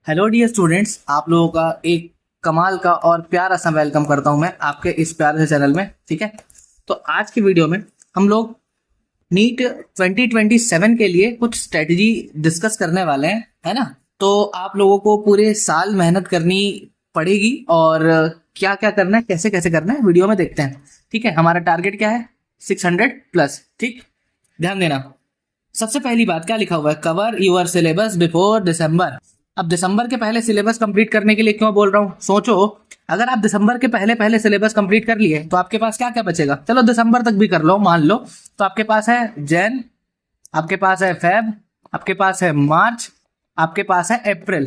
Hello dear students, आप लोगों का एक कमाल का और प्यारा सा वेलकम करता हूं मैं आपके इस प्यारे से चैनल में। ठीक है, तो आज की वीडियो में हम लोग नीट 2027 के लिए कुछ स्ट्रेटजी डिस्कस करने वाले हैं, है ना। तो आप लोगों को पूरे साल मेहनत करनी पड़ेगी और क्या क्या करना है, कैसे कैसे करना है, वीडियो में देखते हैं। ठीक है, हमारा टारगेट क्या है? 600 प्लस। ठीक, ध्यान देना। सबसे पहली बात क्या लिखा हुआ है? Cover your syllabus before December. अब दिसंबर के पहले सिलेबस कंप्लीट करने के लिए क्यों बोल रहा हूँ? सोचो, अगर आप दिसंबर के पहले पहले सिलेबस कंप्लीट कर लिए तो आपके पास क्या क्या बचेगा? चलो दिसंबर तक भी कर लो, मान लो। तो आपके पास है जैन, आपके पास है फेब, आपके पास है मार्च, आपके पास है अप्रैल।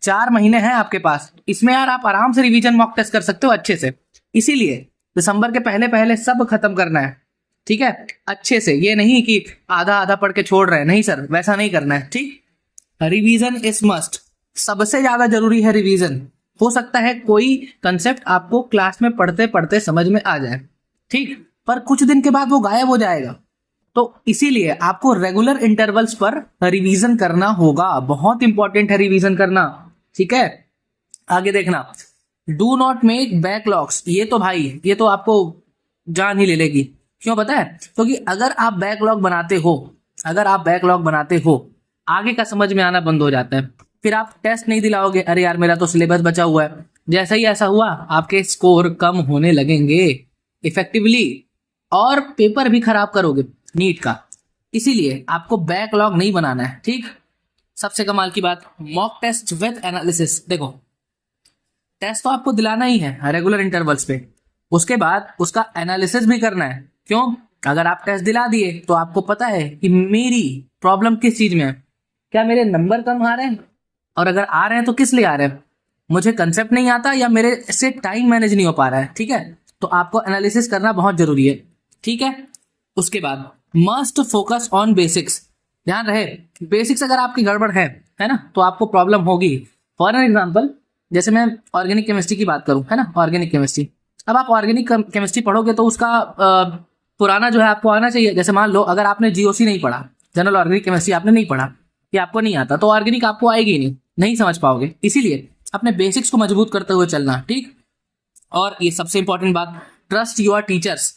4 महीने हैं आपके पास। इसमें यार आप आराम से रिवीजन मॉक टेस्ट कर सकते हो अच्छे से। इसीलिए दिसंबर के पहले पहले सब खत्म करना है। ठीक है, अच्छे से। ये नहीं कि आधा आधा पढ़ के छोड़ रहे हैं, नहीं सर, वैसा नहीं करना है। ठीक, रिवीजन इज मस्ट। सबसे ज्यादा जरूरी है रिवीजन। हो सकता है कोई कंसेप्ट आपको क्लास में पढ़ते पढ़ते समझ में आ जाए, ठीक, पर कुछ दिन के बाद वो गायब हो जाएगा। तो इसीलिए आपको रेगुलर इंटरवल्स पर रिवीजन करना होगा। बहुत इंपॉर्टेंट है रिवीजन करना। ठीक है, आगे देखना। Do not make backlogs. ये तो भाई, ये तो आपको जान ही ले लेगी। क्यों पता है? क्योंकि अगर आप बैकलॉग बनाते हो, अगर आप बैकलॉग बनाते हो, आगे का समझ में आना बंद हो जाता है। फिर आप टेस्ट नहीं दिलाओगे, अरे यार मेरा तो सिलेबस बचा हुआ है। जैसा ही ऐसा हुआ, आपके स्कोर कम होने लगेंगे इफेक्टिवली, और पेपर भी खराब करोगे नीट का। इसीलिए आपको बैकलॉग नहीं बनाना है। ठीक, सबसे कमाल की बात, मॉक टेस्ट विद एनालिसिस। देखो, टेस्ट तो आपको दिलाना ही है रेगुलर इंटरवल्स पे, उसके बाद उसका एनालिसिस भी करना है। क्यों? अगर आप टेस्ट दिला दिए तो आपको पता है कि मेरी प्रॉब्लम किस चीज में है। क्या मेरे नंबर कम आ रहे हैं? और अगर आ रहे हैं तो किस लिए आ रहे हैं? मुझे कंसेप्ट नहीं आता या मेरे से टाइम मैनेज नहीं हो पा रहा है। ठीक है, तो आपको एनालिसिस करना बहुत जरूरी है। ठीक है, उसके बाद मस्ट फोकस ऑन बेसिक्स। ध्यान रहे, बेसिक्स अगर आपकी गड़बड़ है ना, तो आपको प्रॉब्लम होगी। फॉर एन एग्जाम्पल, जैसे मैं ऑर्गेनिक केमिस्ट्री की बात करूं, है ना, ऑर्गेनिक केमिस्ट्री। अब आप ऑर्गेनिक केमिस्ट्री पढ़ोगे तो उसका पुराना जो है आपको आना चाहिए। जैसे मान लो अगर आपने जीओसी नहीं पढ़ा, जनरल ऑर्गेनिक केमिस्ट्री आपने नहीं पढ़ा, ये आपको नहीं आता, तो ऑर्गेनिक आपको आएगी ही नहीं समझ पाओगे। इसीलिए अपने बेसिक्स को मजबूत करते हुए चलना। ठीक, और ये सबसे इंपॉर्टेंट बात, ट्रस्ट योर टीचर्स।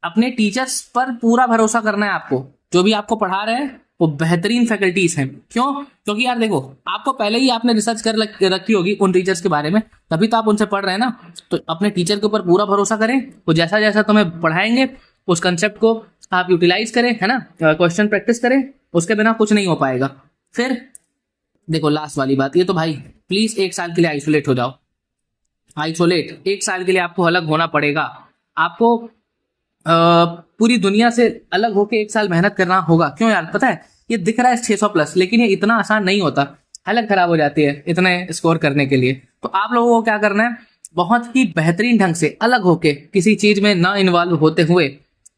अपने टीचर्स पर पूरा भरोसा करना है आपको। जो भी आपको पढ़ा रहे हैं वो बेहतरीन फैकल्टीज हैं। क्यों? क्योंकि यार देखो, आपको पहले ही आपने रिसर्च कर रखी होगी उन टीचर्स के बारे में, तभी तो आप उनसे पढ़ रहे हैं ना। तो अपने टीचर के ऊपर पूरा भरोसा करें, वो जैसा जैसा तुम्हें पढ़ाएंगे उस कंसेप्ट को आप यूटिलाइज करें, है ना, क्वेश्चन प्रैक्टिस करें। उसके बिना कुछ नहीं हो पाएगा। फिर देखो, लास्ट वाली बात, ये तो भाई प्लीज 1 साल के लिए आइसोलेट हो जाओ। आइसोलेट, 1 साल के लिए आपको अलग होना पड़ेगा। आपको पूरी दुनिया से अलग होके 1 साल मेहनत करना होगा। क्यों यार? पता है, ये दिख रहा है 600 प्लस, लेकिन ये इतना आसान नहीं होता। हालत खराब हो जाती है इतने स्कोर करने के लिए। तो आप लोगों को क्या करना है? बहुत ही बेहतरीन ढंग से अलग होके, किसी चीज में ना इन्वॉल्व होते हुए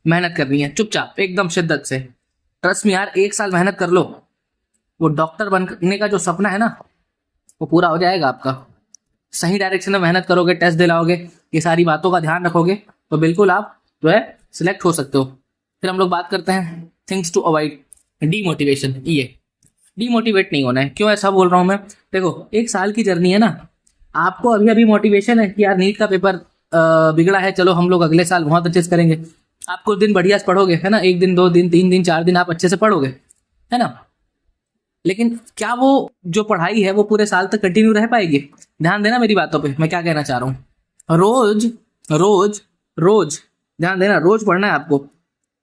मेहनत करनी है, चुपचाप एकदम शिद्दत से। ट्रस्ट में यार, 1 साल मेहनत कर लो, वो डॉक्टर बनने का जो सपना है ना, वो पूरा हो जाएगा आपका। सही डायरेक्शन में मेहनत करोगे, टेस्ट दिलाओगे, ये सारी बातों का ध्यान रखोगे, तो बिल्कुल आप जो है सिलेक्ट हो सकते हो। फिर हम लोग बात करते हैं थिंग्स टू अवॉइड। डीमोटिवेशन। ये डीमोटिवेट नहीं होना है। क्यों ऐसा बोल रहा हूं मैं? देखो, 1 साल की जर्नी है ना। आपको अभी अभी मोटिवेशन है कि यार नीट का पेपर बिगड़ा है, चलो हम लोग अगले साल बहुत अच्छे से करेंगे। आप कुछ दिन बढ़िया से पढ़ोगे, है ना, 1 दिन 2 दिन 3 दिन 4 दिन आप अच्छे से पढ़ोगे, है ना, लेकिन क्या वो जो पढ़ाई है वो पूरे साल तक कंटिन्यू रह पाएगी? ध्यान देना मेरी बातों पे, मैं क्या कहना चाह रहा हूँ। रोज रोज रोज ध्यान देना, रोज पढ़ना है आपको।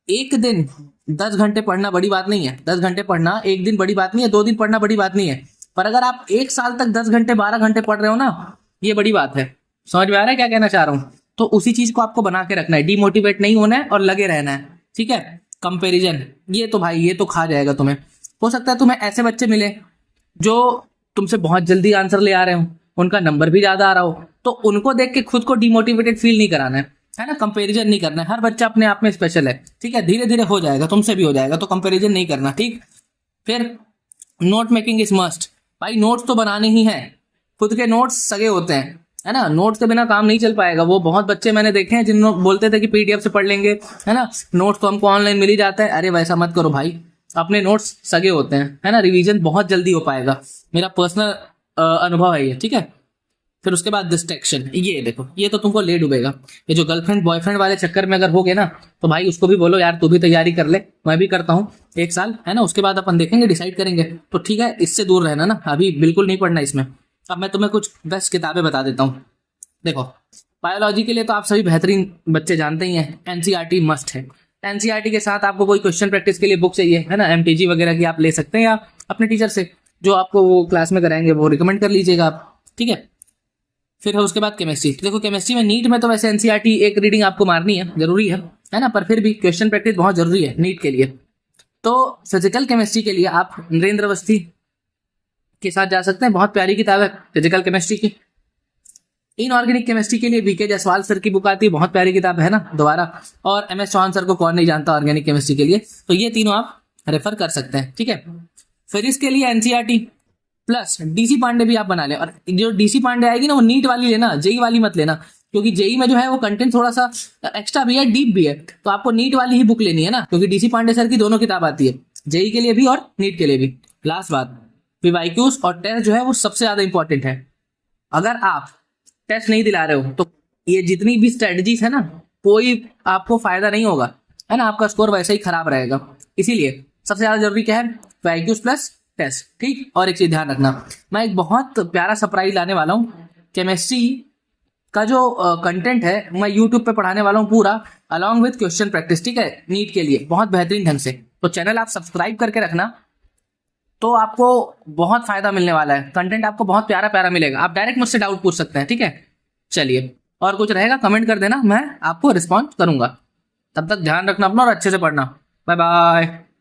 एक दिन 10 घंटे पढ़ना बड़ी बात नहीं है। 10 घंटे पढ़ना एक दिन बड़ी बात नहीं है, 2 दिन पढ़ना बड़ी बात नहीं है। पर अगर आप 1 साल तक 10 घंटे 12 घंटे पढ़ रहे हो ना, ये बड़ी बात है। समझ में आ रहा है क्या कहना चाह रहा हूँ? तो उसी चीज को आपको बना के रखना है। डीमोटिवेट नहीं होना है और लगे रहना है। ठीक है, कंपेरिजन, ये तो भाई ये तो खा जाएगा तुम्हें। हो सकता है तुम्हें ऐसे बच्चे मिले जो तुमसे बहुत जल्दी आंसर ले आ रहे हो, उनका नंबर भी ज्यादा आ रहा हो, तो उनको देख के खुद को डिमोटिवेटेड फील नहीं कराना है ना, कंपैरिजन नहीं करना है। हर बच्चा अपने आप में स्पेशल है। ठीक है, धीरे धीरे हो जाएगा, तुमसे भी हो जाएगा, तो कंपैरिजन नहीं करना। ठीक, फिर नोट मेकिंग इज मस्ट। भाई नोट्स तो बनाने ही है। खुद के नोट्स सगे होते हैं, है ना, नोट्स के बिना काम नहीं चल पाएगा। वो बहुत बच्चे मैंने देखे हैं जिन बोलते थे कि पीडीएफ से पढ़ लेंगे, है ना, नोट्स तो हमको ऑनलाइन मिल ही जाता है। अरे वैसा मत करो भाई, अपने नोट्स सगे होते हैं, है ना, रिवीजन बहुत जल्दी हो पाएगा। मेरा पर्सनल अनुभव है ये, ठीक है। फिर उसके बाद डिस्ट्रैक्शन, ये देखो ये तो तुमको ले डूबेगा। ये जो गर्लफ्रेंड बॉयफ्रेंड वाले चक्कर में अगर हो गए ना, तो भाई उसको भी बोलो यार तू भी तैयारी कर ले, मैं भी करता हूँ 1 साल, है ना, उसके बाद अपन देखेंगे डिसाइड करेंगे। तो ठीक है, इससे दूर रहना ना, अभी बिल्कुल नहीं पढ़ना इसमें। अब मैं तुम्हें कुछ बेस्ट किताबें बता देता हूँ। देखो बायोलॉजी के लिए तो आप सभी बेहतरीन बच्चे जानते ही हैं, एनसीईआरटी मस्ट है। एनसीईआरटी के साथ आपको कोई क्वेश्चन प्रैक्टिस के लिए बुक चाहिए, है ना, एमटीजी वगैरह की आप ले सकते हैं, या अपने टीचर से जो आपको वो क्लास में कराएंगे वो रिकमेंड कर लीजिएगा आप, ठीक है। फिर है उसके बाद केमिस्ट्री। देखो केमिस्ट्री में नीट में तो वैसे एनसीईआरटी एक रीडिंग आपको मारनी है, जरूरी है ना, पर फिर भी क्वेश्चन प्रैक्टिस बहुत जरूरी है नीट के लिए। तो फिजिकल केमिस्ट्री के लिए आप नरेंद्र अवस्थी के साथ जा सकते हैं, बहुत प्यारी किताब है फिजिकल केमिस्ट्री की। इनऑर्गेनिक केमिस्ट्री के लिए बीके जायसवाल सर की बुक आती है, बहुत प्यारी किताब है ना दोबारा। और एमएस चौहान सर को कौन नहीं जानता ऑर्गेनिक केमिस्ट्री के लिए, तो ये तीनों आप रेफर कर सकते हैं, ठीक है। फिर इसके लिए एनसीईआरटी प्लस डीसी पांडे भी आप बना लें, और जो डीसी पांडे आएगी ना वो नीट वाली लेना, जेई वाली मत लेना, क्योंकि जेई में जो है वो कंटेंट थोड़ा सा एक्स्ट्रा भी है, डीप भी है, तो आपको नीट वाली ही बुक लेनी है ना, क्योंकि डीसी पांडे सर की दोनों किताब आती है, जेई के लिए भी और नीट के लिए भी। लास्ट बात, पीवाईक्यूज और टेस्ट जो है वो सबसे ज्यादा इंपॉर्टेंट है। अगर आप टेस्ट नहीं दिला रहे हो तो ये जितनी भी स्ट्रेटजीज है ना, कोई आपको फायदा नहीं होगा, है ना, आपका स्कोर वैसे ही खराब रहेगा। इसीलिए सबसे ज्यादा जरूरी क्या है, पीवाईक्यूज प्लस टेस्ट, ठीक। और एक चीज ध्यान रखना, मैं एक बहुत प्यारा सरप्राइज लाने वाला हूँ, केमिस्ट्री का जो कंटेंट है मैं यूट्यूब पे पढ़ाने वाला हूँ पूरा, अलॉन्ग विद क्वेश्चन प्रैक्टिस, ठीक है, नीट के लिए बहुत बेहतरीन ढंग से। तो चैनल आप सब्सक्राइब करके रखना, तो आपको बहुत फायदा मिलने वाला है, कंटेंट आपको बहुत प्यारा प्यारा मिलेगा, आप डायरेक्ट मुझसे डाउट पूछ सकते हैं, ठीक है। चलिए, और कुछ रहेगा कमेंट कर देना, मैं आपको रिस्पॉन्स करूंगा। तब तक ध्यान रखना अपना और अच्छे से पढ़ना। Bye bye.